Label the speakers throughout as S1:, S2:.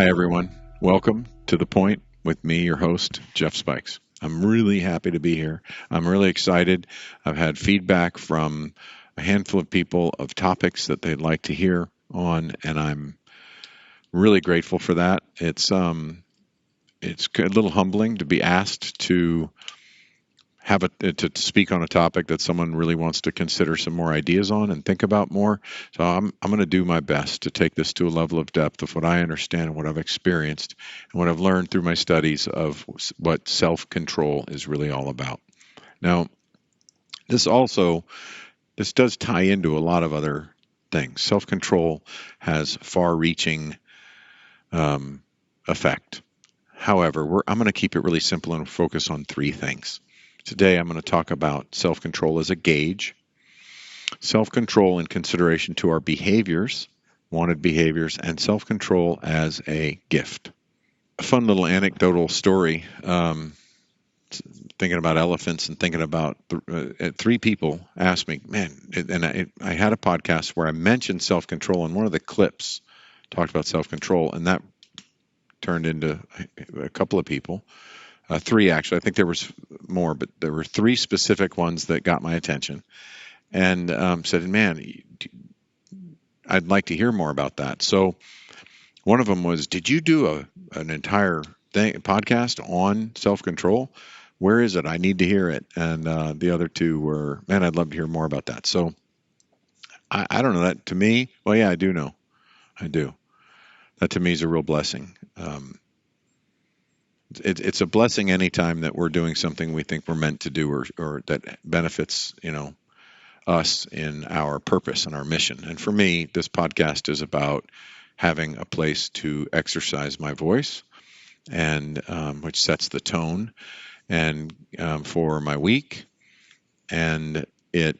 S1: Hi, everyone. Welcome to The Point with me, your host, Jeff Spikes. I'm really happy to be here. I'm really excited. I've had feedback from a handful of people of topics that they'd like to hear on, and I'm really grateful for that. It's a little humbling to be asked to to speak on a topic that someone really wants to consider some more ideas on and think about more. So I'm going to do my best to take this to a level of depth of what I understand and what I've experienced and what I've learned through my studies of what self-control is really all about. Now, this does tie into a lot of other things. Self-control has far-reaching effect. However, I'm going to keep it really simple and focus on three things. Today, I'm going to talk about self-control as a gauge, self-control in consideration to our behaviors, wanted behaviors, and self-control as a gift. A fun little anecdotal story, thinking about elephants and thinking about three people asked me, man, and I had a podcast where I mentioned self-control, and one of the clips talked about self-control, and that turned into a couple of people. Three, actually. I think there was more, but there were three specific ones that got my attention and said, man, I'd like to hear more about that. So one of them was, did you do an entire podcast on self-control? Where is it? I need to hear it. And the other two were, man, I'd love to hear more about that. So I don't know. That to me, well, yeah, I do know. I do. That to me is a real blessing. It's a blessing anytime that we're doing something we think we're meant to do or that benefits, us in our purpose and our mission. And for me, this podcast is about having a place to exercise my voice and which sets the tone and for my week. And it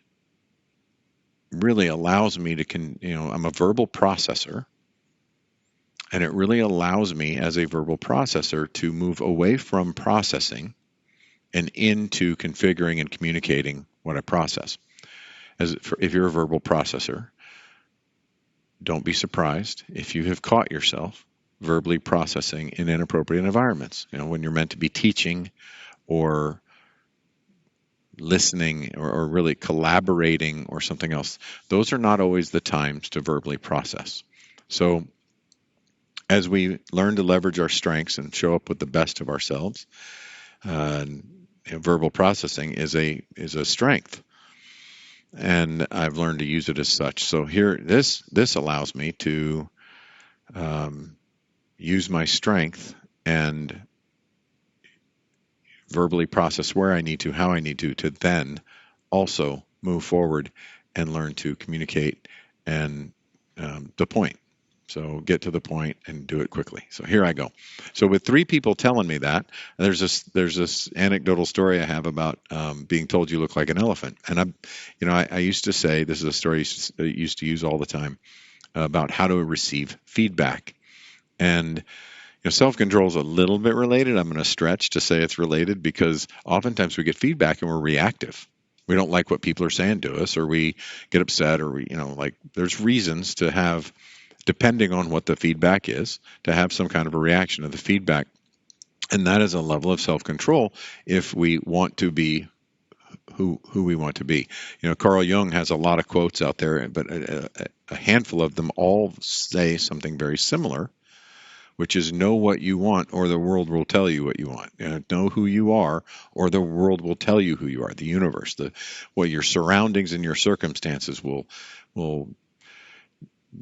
S1: really allows me to, I'm a verbal processor. And it really allows me as a verbal processor to move away from processing and into configuring and communicating what I process. If you're a verbal processor, don't be surprised if you have caught yourself verbally processing in inappropriate environments. When you're meant to be teaching or listening or really collaborating or something else. Those are not always the times to verbally process. So as we learn to leverage our strengths and show up with the best of ourselves, verbal processing is a strength, and I've learned to use it as such. So here, this allows me to use my strength and verbally process where I need to, how I need to then also move forward and learn to communicate and the point. So get to the point and do it quickly. So here I go. So with three people telling me that, there's this anecdotal story I have about being told you look like an elephant. And I used to say, this is a story I used to use all the time about how to receive feedback. And self-control is a little bit related. I'm going to stretch to say it's related because oftentimes we get feedback and we're reactive. We don't like what people are saying to us, or we get upset, or there's reasons to have, depending on what the feedback is, to have some kind of a reaction to the feedback. And that is a level of self-control if we want to be who we want to be. Carl Jung has a lot of quotes out there, but a handful of them all say something very similar, which is know what you want or the world will tell you what you want. Know who you are or the world will tell you who you are. The universe, your surroundings and your circumstances will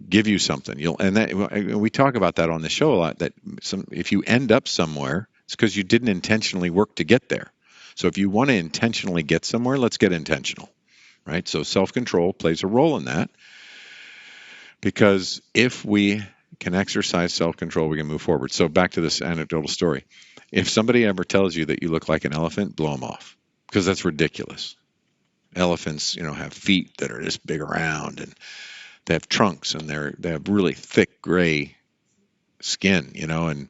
S1: give you something. We talk about that on the show a lot, that if you end up somewhere, it's because you didn't intentionally work to get there. So if you want to intentionally get somewhere, let's get intentional, right? So self-control plays a role in that, because if we can exercise self-control, we can move forward. So back to this anecdotal story. If somebody ever tells you that you look like an elephant, blow them off, because that's ridiculous. Elephants, have feet that are this big around, and they have trunks, and they have really thick gray skin, and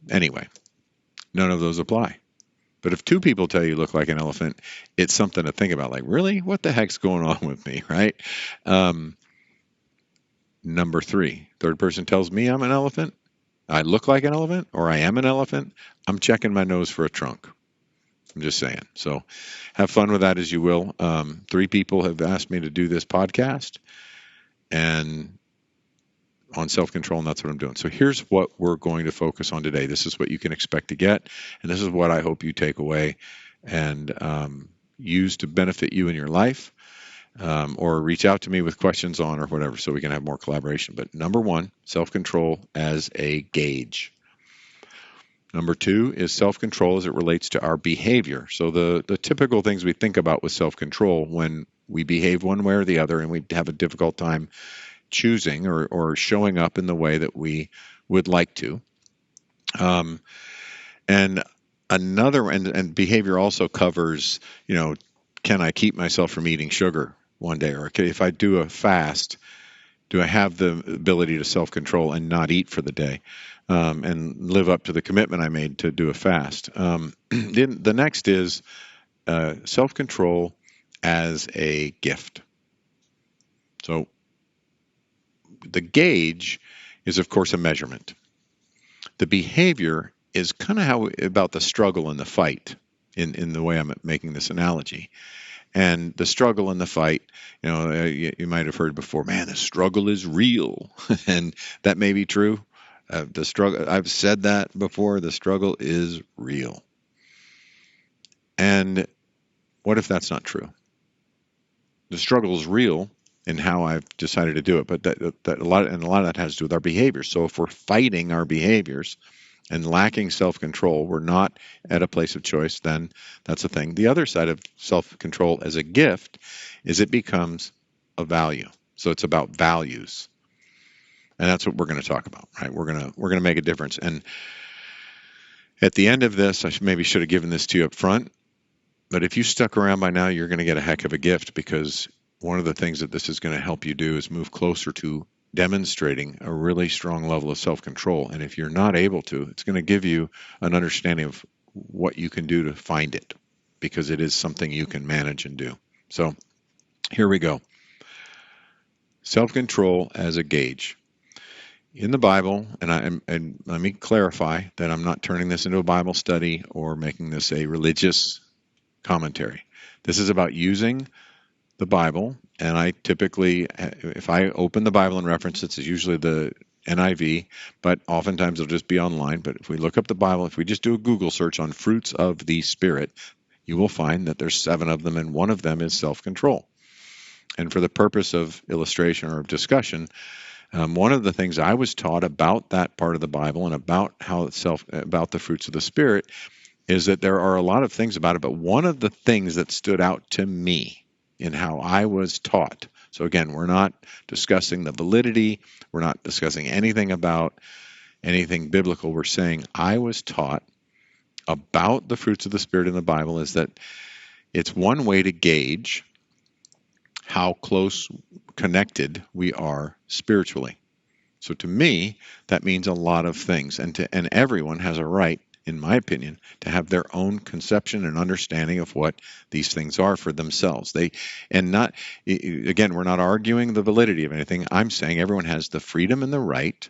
S1: anyway, none of those apply. But if two people tell you look like an elephant, it's something to think about. Like, really? What the heck's going on with me, right? Number three, third person tells me I'm an elephant. I look like an elephant or I am an elephant, I'm checking my nose for a trunk. I'm just saying. So have fun with that as you will. 3 people have asked me to do this podcast and on self-control, and that's what I'm doing. So here's what we're going to focus on today. This is what you can expect to get, and this is what I hope you take away and use to benefit you in your life, or reach out to me with questions on or whatever so we can have more collaboration. But number 1, self-control as a gauge. Number 2 is self-control as it relates to our behavior. So the typical things we think about with self-control when we behave one way or the other and we have a difficult time choosing or showing up in the way that we would like to. And behavior also covers, can I keep myself from eating sugar one day? Or if I do a fast, do I have the ability to self-control and not eat for the day, and live up to the commitment I made to do a fast? Then the next is self-control as a gift. So the gauge is, of course, a measurement. The behavior is kind of about the struggle and the fight in the way I'm making this analogy. And the struggle and the fight, you might have heard before, man, the struggle is real. And that may be true. The struggle, I've said that before, the struggle is real. And what if that's not true? The struggle is real in how I've decided to do it, but that a lot of that has to do with our behaviors. So if we're fighting our behaviors and lacking self-control, we're not at a place of choice, then that's a thing. The other side of self-control as a gift is it becomes a value. So it's about values. And that's what we're going to talk about, right? We're going to make a difference. And at the end of this, I maybe should have given this to you up front, but if you stuck around by now, you're going to get a heck of a gift, because one of the things that this is going to help you do is move closer to demonstrating a really strong level of self-control. And if you're not able to, it's going to give you an understanding of what you can do to find it, because it is something you can manage and do. So here we go. Self-control as a gauge. In the Bible, and let me clarify that I'm not turning this into a Bible study or making this a religious commentary. This is about using the Bible, and I typically, if I open the Bible and reference it, it's usually the NIV, but oftentimes it'll just be online. But if we look up the Bible, if we just do a Google search on fruits of the Spirit, you will find that there's 7 of them, and one of them is self-control. And for the purpose of illustration or discussion, one of the things I was taught about that part of the Bible and about about the fruits of the Spirit is that there are a lot of things about it, but one of the things that stood out to me in how I was taught. So again, we're not discussing the validity. We're not discussing anything about anything biblical. We're saying I was taught about the fruits of the Spirit in the Bible is that it's one way to gauge how close connected we are spiritually. So to me, that means a lot of things, and everyone has a right, in my opinion, to have their own conception and understanding of what these things are for themselves. We're not arguing the validity of anything. I'm saying everyone has the freedom and the right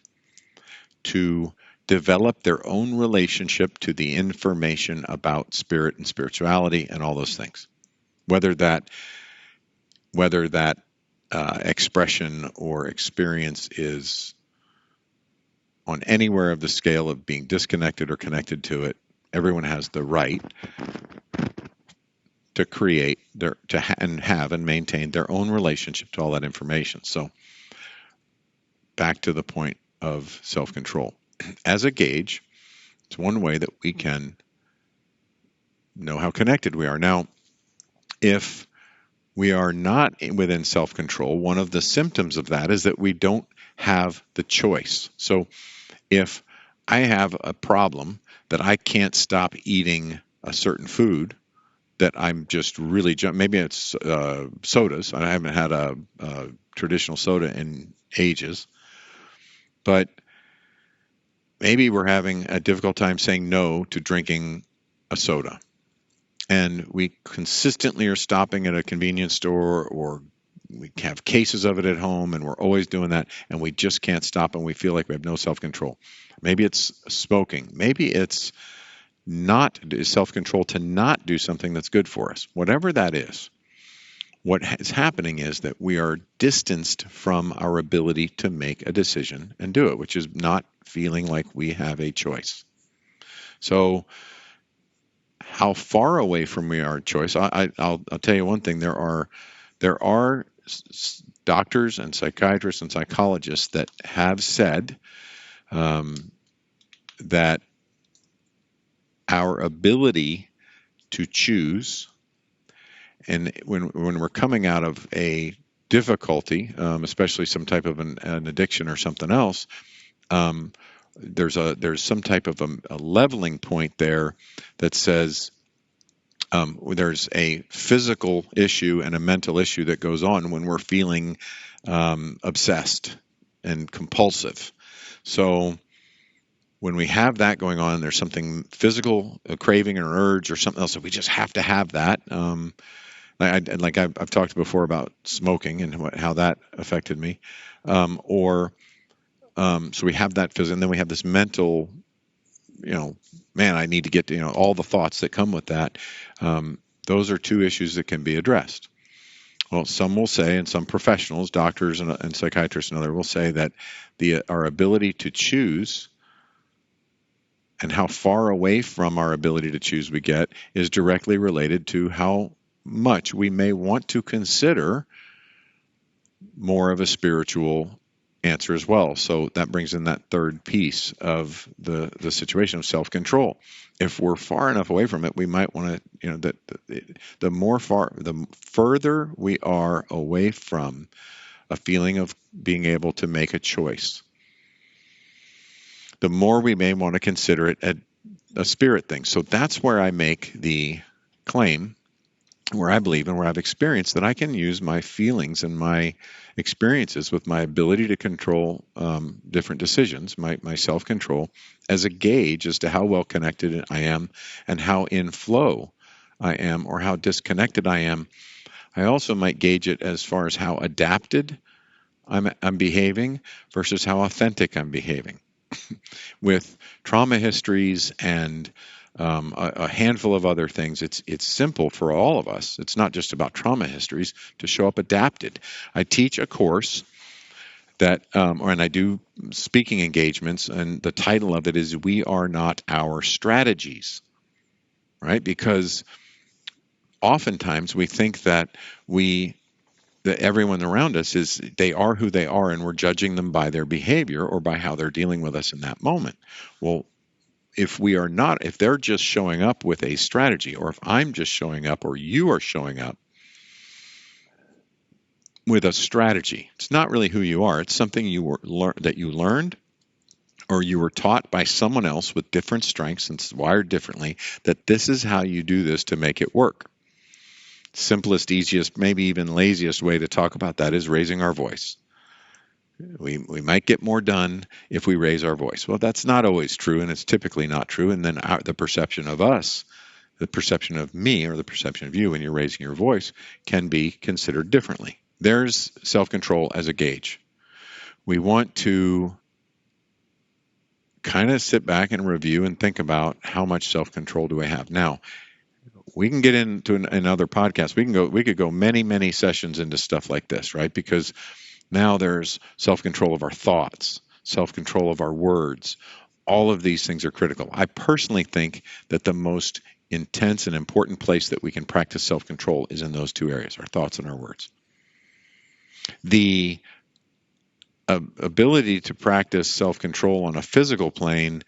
S1: to develop their own relationship to the information about spirit and spirituality and all those things. Whether that expression or experience is on anywhere of the scale of being disconnected or connected to it, everyone has the right to create have and maintain their own relationship to all that information. So back to the point of self-control. As a gauge, it's one way that we can know how connected we are. Now, if we are not within self-control, one of the symptoms of that is that we don't have the choice. So if I have a problem that I can't stop eating a certain food, that I'm just really, maybe it's sodas. I haven't had a traditional soda in ages, but maybe we're having a difficult time saying no to drinking a soda. And we consistently are stopping at a convenience store or we have cases of it at home, and we're always doing that, and we just can't stop, and we feel like we have no self-control. Maybe it's smoking. Maybe it's not self-control to not do something that's good for us. Whatever that is, what is happening is that we are distanced from our ability to make a decision and do it, which is not feeling like we have a choice. So how far away from we are choice? I'll tell you one thing. There are doctors and psychiatrists and psychologists that have said that our ability to choose, and when we're coming out of a difficulty, especially some type of an addiction or something else, there's some type of a leveling point there that says there's a physical issue and a mental issue that goes on when we're feeling obsessed and compulsive. So when we have that going on, there's something physical, a craving or an urge or something else that we just have to have that. I've talked before about smoking and how that affected me, so we have that physical, and then we have this mental, man, I need to get to, all the thoughts that come with that. Those are two issues that can be addressed. Well, some will say, and some professionals, doctors and psychiatrists and others will say that our ability to choose and how far away from our ability to choose we get is directly related to how much we may want to consider more of a spiritual answer as well. So that brings in that third piece of the situation of self-control. If we're far enough away from it, we might want to, the further we are away from a feeling of being able to make a choice, the more we may want to consider it a spirit thing. So that's where I make the claim, where I believe and where I've experienced that I can use my feelings and my experiences with my ability to control different decisions, my self-control, as a gauge as to how well connected I am and how in flow I am or how disconnected I am. I also might gauge it as far as how adapted I'm behaving versus how authentic I'm behaving. With trauma histories and a handful of other things, it's simple for all of us. It's not just about trauma histories to show up adapted. I teach a course that, and I do speaking engagements, and the title of it is "We Are Not Our Strategies," right? Because oftentimes we think that everyone around us they are who they are, and we're judging them by their behavior or by how they're dealing with us in that moment. Well, if they're just showing up with a strategy, or if I'm just showing up, or you are showing up with a strategy, it's not really who you are. It's something that you learned, or you were taught by someone else with different strengths and wired differently, that this is how you do this to make it work. Simplest, easiest, maybe even laziest way to talk about that is raising our voice. We might get more done if we raise our voice. Well, that's not always true, and it's typically not true. And then the perception of us, the perception of me, or the perception of you when you're raising your voice can be considered differently. There's self-control as a gauge. We want to kind of sit back and review and think about how much self-control do I have. Now, we can get into another podcast. We could go many, many sessions into stuff like this, right? Because now there's self-control of our thoughts, self-control of our words. All of these things are critical. I personally think that the most intense and important place that we can practice self-control is in those two areas, our thoughts and our words. The ability to practice self-control on a physical plane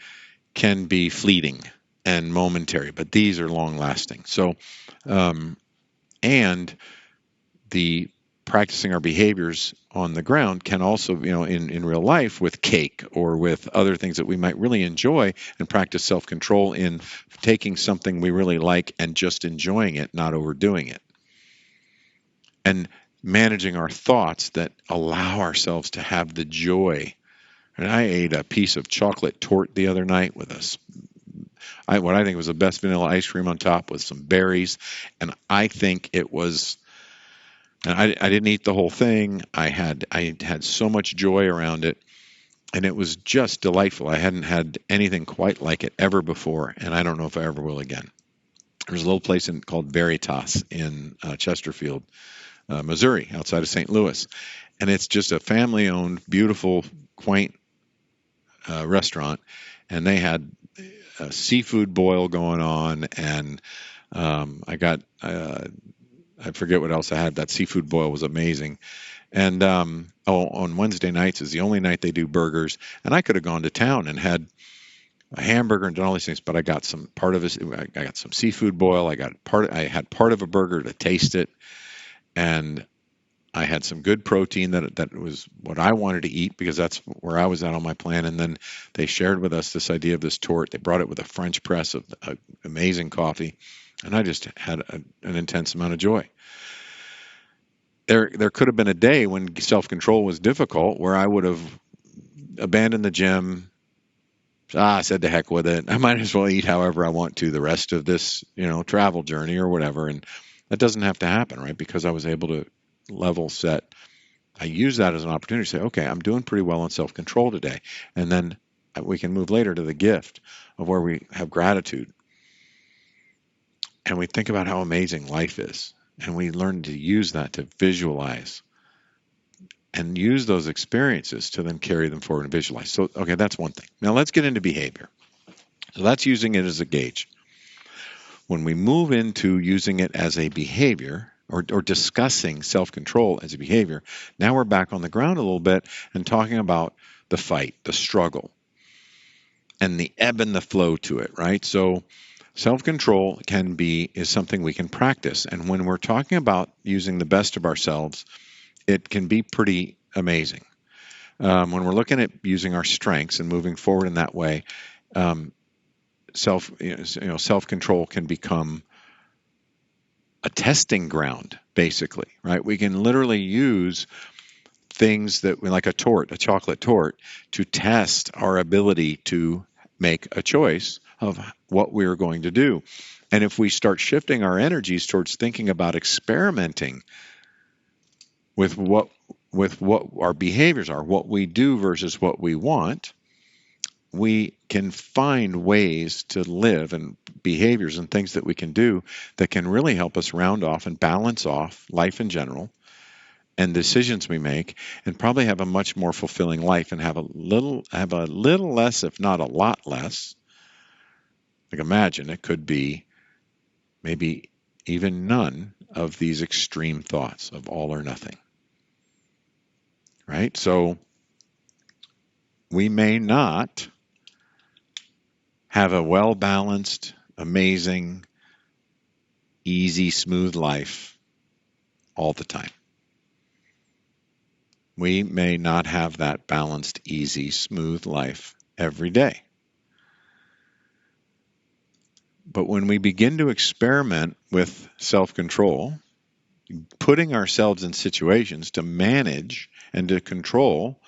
S1: can be fleeting and momentary, but these are long-lasting. So, and the practicing our behaviors on the ground can also, in real life with cake or with other things that we might really enjoy, and practice self-control in taking something we really like and just enjoying it, not overdoing it. And managing our thoughts that allow ourselves to have the joy. And I ate a piece of chocolate torte the other night with what I think was the best vanilla ice cream on top with some berries. And I think it was And I didn't eat the whole thing. I had so much joy around it, and it was just delightful. I hadn't had anything quite like it ever before, and I don't know if I ever will again. There's a little place called Veritas in Chesterfield, Missouri, outside of St. Louis, and it's just a family-owned, beautiful, quaint restaurant, and they had a seafood boil going on, and I forget what else I had. That seafood boil was amazing. And on Wednesday nights is the only night they do burgers, and I could have gone to town and had a hamburger and done all these things, but I got some part of it. I got some seafood boil. I had part of a burger to taste it, and I had some good protein that was what I wanted to eat because that's where I was at on my plan. And then they shared with us this idea of this torte. They brought it with a French press of amazing coffee, and I just had an intense amount of joy. There could have been a day when self-control was difficult where I would have abandoned the gym. I said to heck with it. I might as well eat however I want to the rest of this, travel journey or whatever. And that doesn't have to happen, right? Because I was able to level set. I use that as an opportunity to say, okay, I'm doing pretty well on self-control today. And then we can move later to the gift of where we have gratitude. And we think about how amazing life is. And we learn to use that to visualize and use those experiences to then carry them forward and visualize. So, okay, that's one thing. Now let's get into behavior. So that's using it as a gauge. When we move into using it as a behavior or discussing self-control as a behavior, now we're back on the ground a little bit and talking about the fight, the struggle, and the ebb and the flow to it, right? So self-control is something we can practice. And when we're talking about using the best of ourselves, it can be pretty amazing. When we're looking at using our strengths and moving forward in that way, self-control can become a testing ground, basically, right? We can literally use things like a chocolate torte, to test our ability to make a choice of what we're going to do. And if we start shifting our energies towards thinking about experimenting with what our behaviors are, what we do versus what we want, we can find ways to live and behaviors and things that we can do that can really help us round off and balance off life in general and decisions we make, and probably have a much more fulfilling life and have a little less, if not a lot less. Like, imagine it could be maybe even none of these extreme thoughts of all or nothing. Right? So we may not have a well-balanced, amazing, easy, smooth life all the time. We may not have that balanced, easy, smooth life every day. But when we begin to experiment with self-control, putting ourselves in situations to manage and to control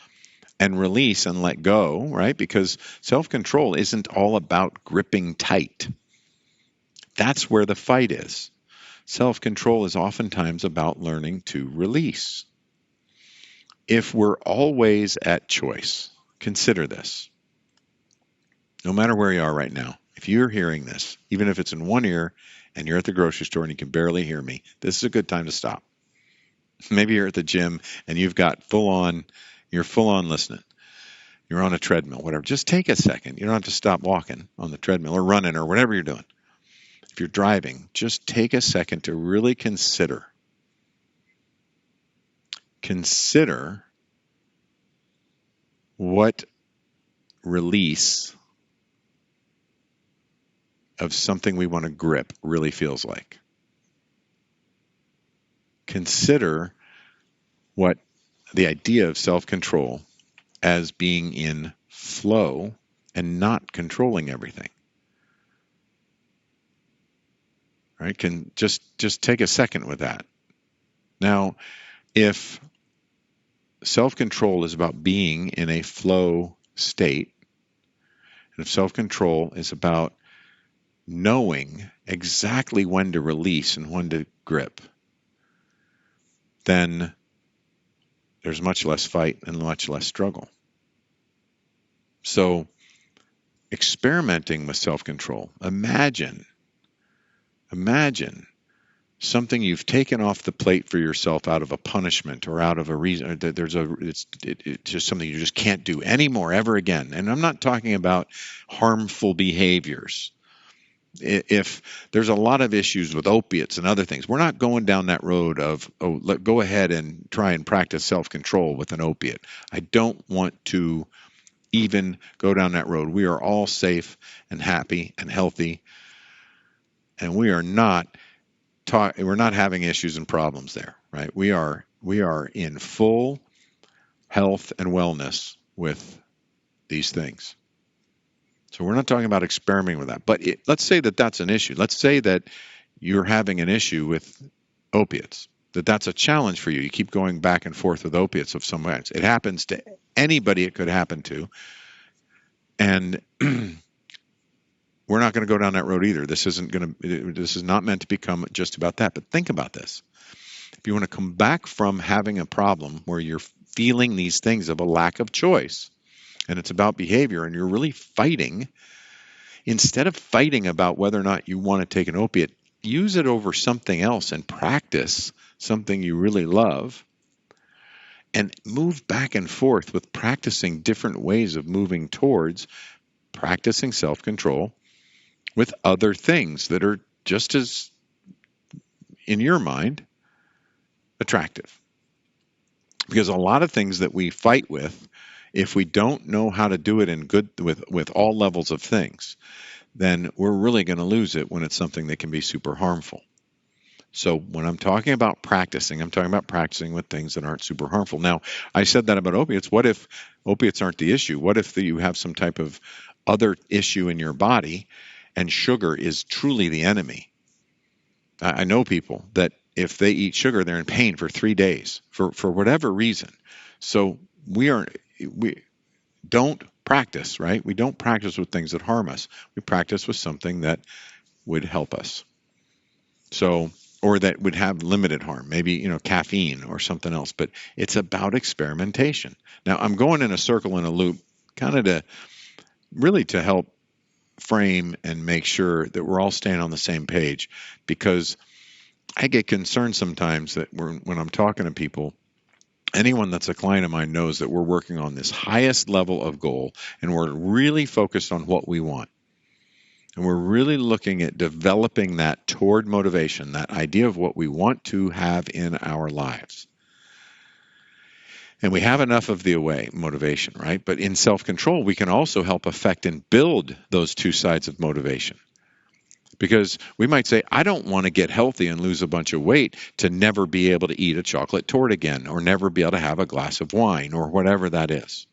S1: and release and let go, right? Because self-control isn't all about gripping tight. That's where the fight is. Self-control is oftentimes about learning to release. If we're always at choice, consider this. No matter where you are right now, if you're hearing this, even if it's in one ear and you're at the grocery store and you can barely hear me, this is a good time to stop. Maybe you're at the gym and you're full on listening. You're on a treadmill, whatever. Just take a second. You don't have to stop walking on the treadmill or running or whatever you're doing. If you're driving, just take a second to really consider what release of something we want to grip really feels like. Consider what the idea of self-control as being in flow and not controlling everything. Right? Can just take a second with that. Now, if self-control is about being in a flow state, and if self-control is about knowing exactly when to release and when to grip, then there's much less fight and much less struggle. So experimenting with self-control. Imagine something you've taken off the plate for yourself out of a punishment or out of a reason. It's just something you just can't do anymore ever again. And I'm not talking about harmful behaviors. If there's a lot of issues with opiates and other things, we're not going down that road of, go ahead and try and practice self-control with an opiate. I don't want to even go down that road. We are all safe and happy and healthy, and we're not having issues and problems there, right? We are in full health and wellness with these things. So we're not talking about experimenting with that. But let's say that that's an issue. Let's say that you're having an issue with opiates, that's a challenge for you. You keep going back and forth with opiates of some way. It happens to anybody it could happen to. And we're not going to go down that road either. This is not meant to become just about that. But think about this. If you want to come back from having a problem where you're feeling these things of a lack of choice, and it's about behavior, and you're really fighting, instead of fighting about whether or not you want to take an opiate, use it over something else and practice something you really love, and move back and forth with practicing different ways of moving towards practicing self-control with other things that are just as, in your mind, attractive. Because a lot of things that we fight with, if we don't know how to do it in good with all levels of things, then we're really going to lose it when it's something that can be super harmful. So when I'm talking about practicing, I'm talking about practicing with things that aren't super harmful. Now, I said that about opiates. What if opiates aren't the issue? What if you have some type of other issue in your body and sugar is truly the enemy? I know people that if they eat sugar, they're in pain for 3 days for whatever reason. So we don't practice, right? We don't practice with things that harm us. We practice with something that would help us. So, or that would have limited harm, maybe, caffeine or something else, but it's about experimentation. Now, I'm going in a circle in a loop kind of to help frame and make sure that we're all staying on the same page, because I get concerned sometimes that when I'm talking to people, anyone that's a client of mine knows that we're working on this highest level of goal, and we're really focused on what we want. And we're really looking at developing that toward motivation, that idea of what we want to have in our lives. And we have enough of the away motivation, right? But in self-control, we can also help affect and build those two sides of motivation. Because we might say, I don't want to get healthy and lose a bunch of weight to never be able to eat a chocolate torte again, or never be able to have a glass of wine, or whatever that is.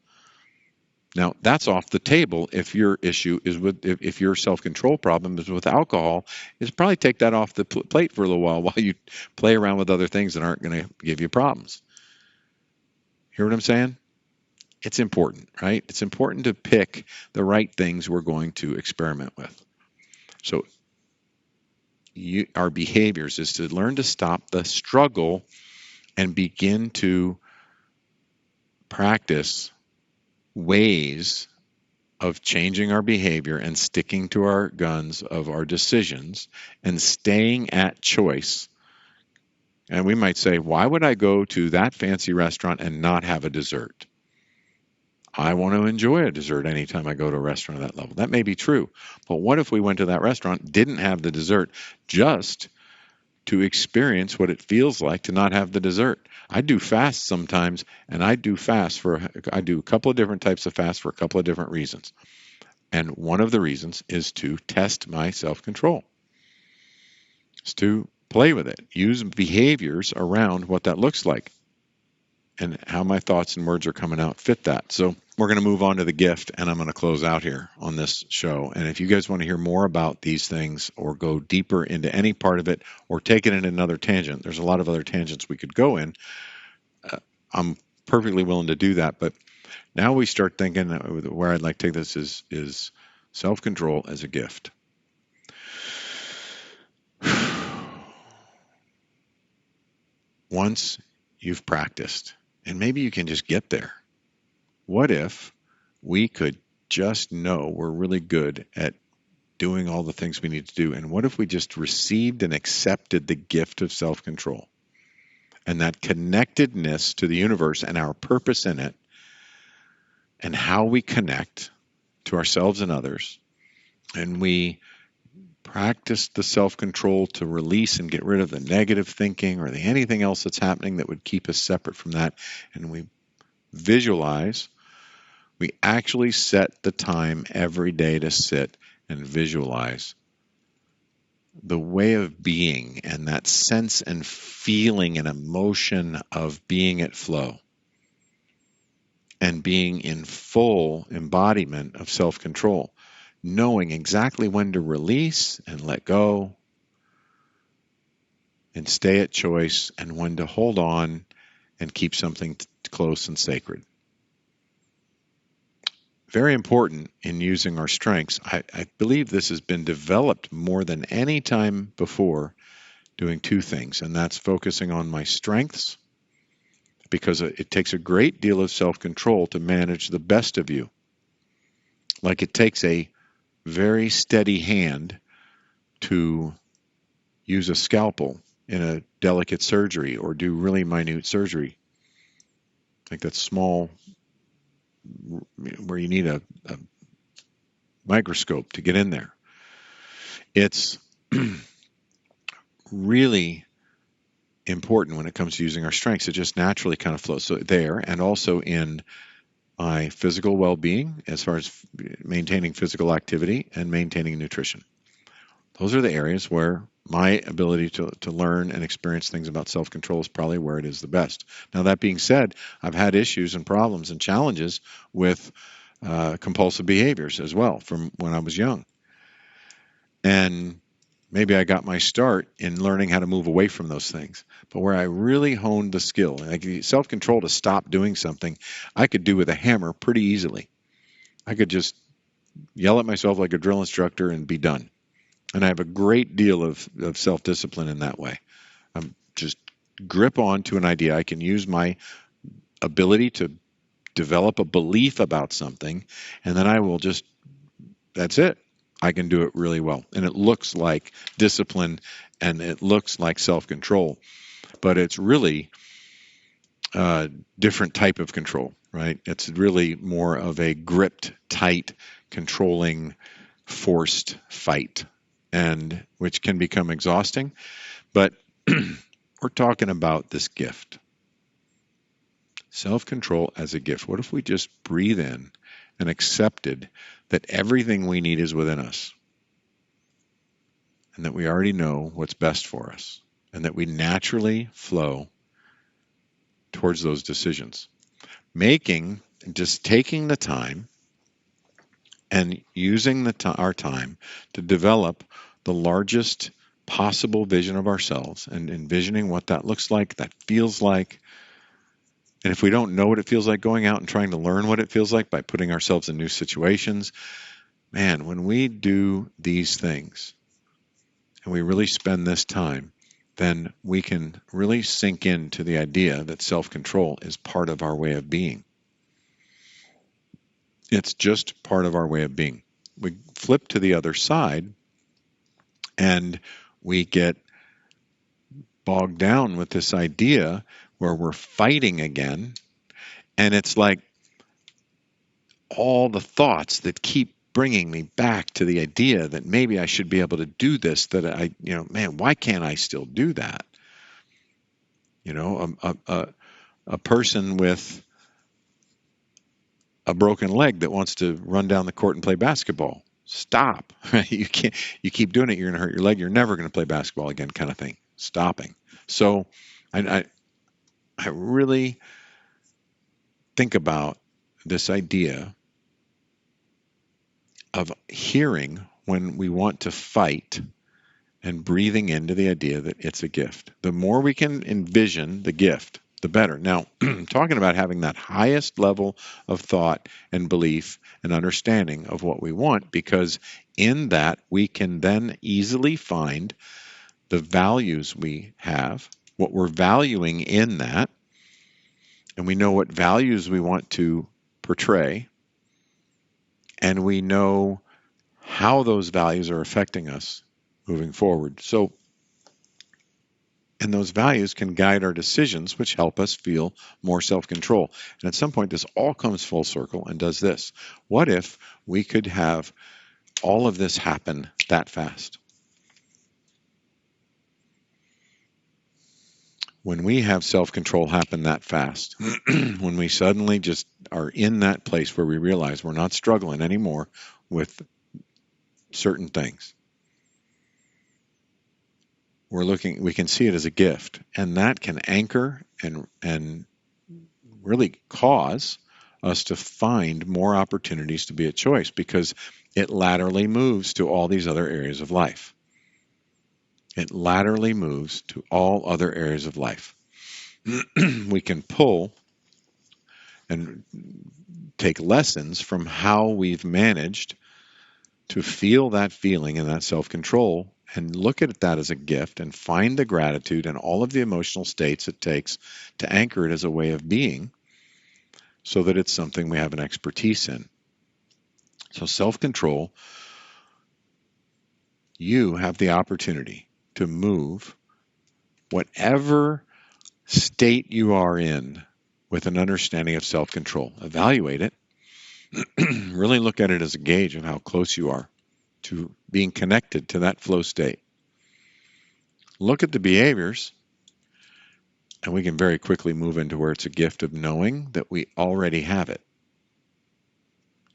S1: Now, that's off the table if your issue is if your self-control problem is with alcohol, is probably take that off the plate for a little while you play around with other things that aren't going to give you problems. Hear what I'm saying? It's important, right? It's important to pick the right things we're going to experiment with. So our behaviors is to learn to stop the struggle and begin to practice ways of changing our behavior and sticking to our guns of our decisions and staying at choice. And we might say, why would I go to that fancy restaurant and not have a dessert? I want to enjoy a dessert anytime I go to a restaurant at that level. That may be true. But what if we went to that restaurant, didn't have the dessert, just to experience what it feels like to not have the dessert? I do fast sometimes, and I do a couple of different types of fast for a couple of different reasons. And one of the reasons is to test my self-control. It's to play with it, use behaviors around what that looks like, and how my thoughts and words are coming out fit that. So we're going to move on to the gift, and I'm going to close out here on this show. And if you guys want to hear more about these things, or go deeper into any part of it, or take it in another tangent, there's a lot of other tangents we could go in. I'm perfectly willing to do that. But now we start thinking where I'd like to take this is self-control as a gift. Once you've practiced, and maybe you can just get there. What if we could just know we're really good at doing all the things we need to do? And what if we just received and accepted the gift of self-control and that connectedness to the universe and our purpose in it and how we connect to ourselves and others? And we practice the self-control to release and get rid of the negative thinking or anything else that's happening that would keep us separate from that. And we visualize. We actually set the time every day to sit and visualize the way of being and that sense and feeling and emotion of being at flow and being in full embodiment of self-control, knowing exactly when to release and let go and stay at choice and when to hold on and keep something close and sacred. Very important in using our strengths. I believe this has been developed more than any time before, doing two things, and that's focusing on my strengths, because it takes a great deal of self-control to manage the best of you. Like it takes a very steady hand to use a scalpel in a delicate surgery or do really minute surgery. Like that small, where you need a microscope to get in there. It's really important when it comes to using our strengths. It just naturally kind of flows. So there, and also in my physical well-being, as far as maintaining physical activity and maintaining nutrition. Those are the areas where my ability to learn and experience things about self-control is probably where it is the best. Now, that being said, I've had issues and problems and challenges with compulsive behaviors as well from when I was young. And maybe I got my start in learning how to move away from those things. But where I really honed the skill, like self-control to stop doing something, I could do with a hammer pretty easily. I could just yell at myself like a drill instructor and be done. And I have a great deal of self-discipline in that way. I'm just grip on to an idea. I can use my ability to develop a belief about something, and then I will just, that's it. I can do it really well. And it looks like discipline and it looks like self-control, but it's really a different type of control, right? It's really more of a gripped, tight, controlling, forced fight, and which can become exhausting. But we're talking about this gift. Self-control as a gift. What if we just breathe in and accepted that everything we need is within us, and that we already know what's best for us, and that we naturally flow towards those decisions. Just taking the time and using our time to develop the largest possible vision of ourselves and envisioning what that looks like, that feels like. And if we don't know what it feels like, going out and trying to learn what it feels like by putting ourselves in new situations, man, when we do these things and we really spend this time, then we can really sink into the idea that self-control is part of our way of being. It's just part of our way of being. We flip to the other side and we get bogged down with this idea where we're fighting again. And it's like all the thoughts that keep bringing me back to the idea that maybe I should be able to do this, that man, why can't I still do that? A person with a broken leg that wants to run down the court and play basketball. Stop. You can't. You keep doing it, you're going to hurt your leg. You're never going to play basketball again, kind of thing. Stopping. So I really think about this idea of hearing when we want to fight and breathing into the idea that it's a gift. The more we can envision the gift, the better. Now, talking about having that highest level of thought and belief and understanding of what we want, because in that we can then easily find the values we have, what we're valuing in that, and we know what values we want to portray, and we know how those values are affecting us moving forward. So, and those values can guide our decisions, which help us feel more self-control. And at some point, this all comes full circle and does this. What if we could have all of this happen that fast? When we have self-control happen that fast, when we suddenly just are in that place where we realize we're not struggling anymore with certain things, we can see it as a gift, and that can anchor and really cause us to find more opportunities to be a choice, because it laterally moves to all these other areas of life. It laterally moves to all other areas of life. We can pull and take lessons from how we've managed to feel that feeling and that self-control, and look at that as a gift and find the gratitude and all of the emotional states it takes to anchor it as a way of being, so that it's something we have an expertise in. So self-control, you have the opportunity to move whatever state you are in with an understanding of self-control. Evaluate it. Really look at it as a gauge of how close you are to being connected to that flow state. Look at the behaviors, and we can very quickly move into where it's a gift of knowing that we already have it.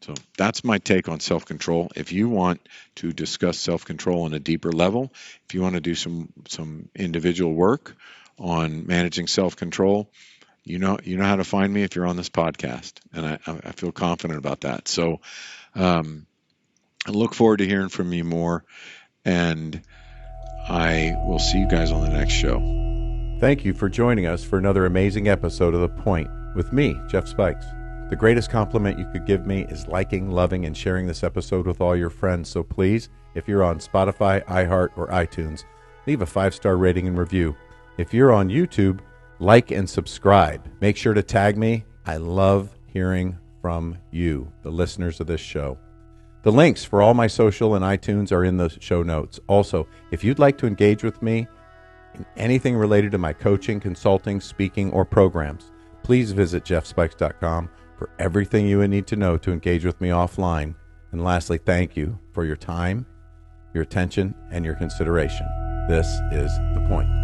S1: So that's my take on self-control. If you want to discuss self-control on a deeper level, if you want to do some individual work on managing self-control, you know how to find me if you're on this podcast, and I feel confident about that. So I look forward to hearing from you more, and I will see you guys on the next show.
S2: Thank you for joining us for another amazing episode of The Point with me, Jeff Spikes. The greatest compliment you could give me is liking, loving, and sharing this episode with all your friends. So please, if you're on Spotify, iHeart, or iTunes, leave a 5-star rating and review. If you're on YouTube, like and subscribe. Make sure to tag me. I love hearing from you, the listeners of this show. The links for all my social and iTunes are in the show notes. Also, if you'd like to engage with me in anything related to my coaching, consulting, speaking, or programs, please visit jeffspikes.com for everything you would need to know to engage with me offline. And lastly, thank you for your time, your attention, and your consideration. This is The Point.